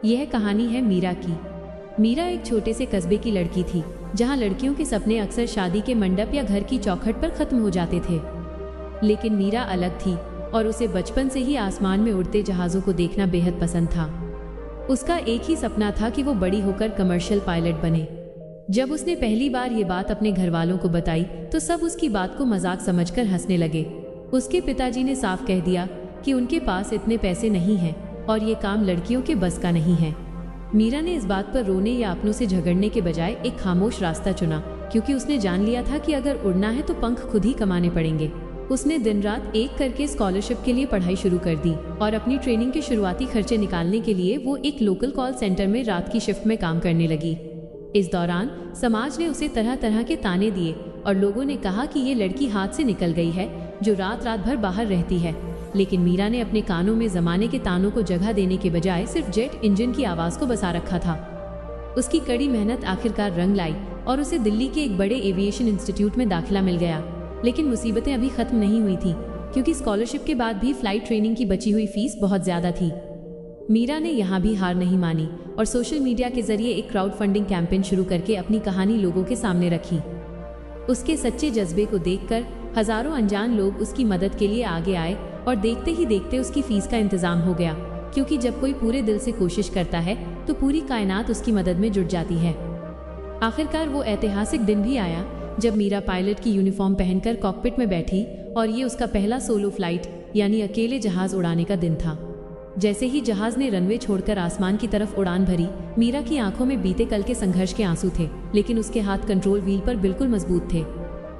यह कहानी है मीरा की। मीरा एक छोटे से कस्बे की लड़की थी, जहां लड़कियों के सपने अक्सर शादी के मंडप या घर की चौखट पर खत्म हो जाते थे। लेकिन मीरा अलग थी और उसे बचपन से ही आसमान में उड़ते जहाजों को देखना बेहद पसंद था। उसका एक ही सपना था कि वो बड़ी होकर कमर्शियल पायलट बने। जब उसने पहली बार ये बात अपने घर वालों को बताई तो सब उसकी बात को मजाक समझकर हंसने लगे। उसके पिताजी ने साफ कह दिया कि उनके पास इतने पैसे नहीं हैं और ये काम लड़कियों के बस का नहीं है। मीरा ने इस बात पर रोने या अपनों से झगड़ने के बजाय एक खामोश रास्ता चुना, क्योंकि उसने जान लिया था कि अगर उड़ना है तो पंख खुद ही कमाने पड़ेंगे। उसने दिन रात एक करके स्कॉलरशिप के लिए पढ़ाई शुरू कर दी और अपनी ट्रेनिंग के शुरुआती खर्चे निकालने के लिए वो एक लोकल कॉल सेंटर में रात की शिफ्ट में काम करने लगी। इस दौरान समाज ने उसे तरह तरह के ताने दिए और लोगों ने कहा कि ये लड़की हाथ से निकल गई है जो रात रात भर बाहर रहती है। लेकिन मीरा ने अपने कानों में जमाने के तानों को जगह देने के बजाय सिर्फ जेट इंजन की आवाज को बसा रखा था। उसकी कड़ी मेहनत आखिरकार रंग लाई और उसे दिल्ली के एक बड़े एविएशन इंस्टीट्यूट में दाखिला मिल गया। लेकिन मुसीबतें अभी खत्म नहीं हुई थी, क्योंकि स्कॉलरशिप के बाद भी फ्लाइट ट्रेनिंग की बची हुई फीस बहुत ज्यादा थी। मीरा ने यहाँ भी हार नहीं मानी और सोशल मीडिया के जरिए एक क्राउड फंडिंग कैंपेन शुरू करके अपनी कहानी लोगों के सामने रखी। उसके सच्चे जज्बे को देखकर हजारों अनजान लोग उसकी मदद के लिए आगे आए और देखते ही देखते उसकी फीस का इंतजाम हो गया, क्योंकि जब कोई पूरे दिल से कोशिश करता है तो पूरी कायनात उसकी मदद में जुट जाती है। आखिरकार वो ऐतिहासिक दिन भी आया जब मीरा पायलट की यूनिफॉर्म पहनकर कॉकपिट में बैठी और ये उसका पहला सोलो फ्लाइट यानी अकेले जहाज उड़ाने का दिन था। जैसे ही जहाज ने रनवे छोड़कर आसमान की तरफ उड़ान भरी, मीरा की आंखों में बीते कल के संघर्ष के आंसू थे, लेकिन उसके हाथ कंट्रोल व्हील पर बिल्कुल मजबूत थे।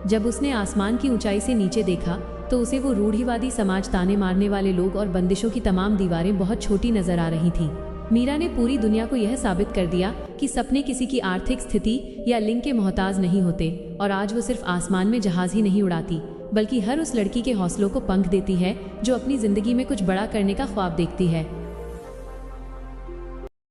जब उसने आसमान की ऊंचाई से नीचे देखा तो उसे वो रूढ़िवादी समाज, ताने मारने वाले लोग और बंदिशों की तमाम दीवारें बहुत छोटी नजर आ रही थीं। मीरा ने पूरी दुनिया को यह साबित कर दिया कि सपने किसी की आर्थिक स्थिति या लिंग के मोहताज नहीं होते, और आज वो सिर्फ आसमान में जहाज ही नहीं उड़ाती, बल्कि हर उस लड़की के हौसलों को पंख देती है जो अपनी जिंदगी में कुछ बड़ा करने का ख्वाब देखती है।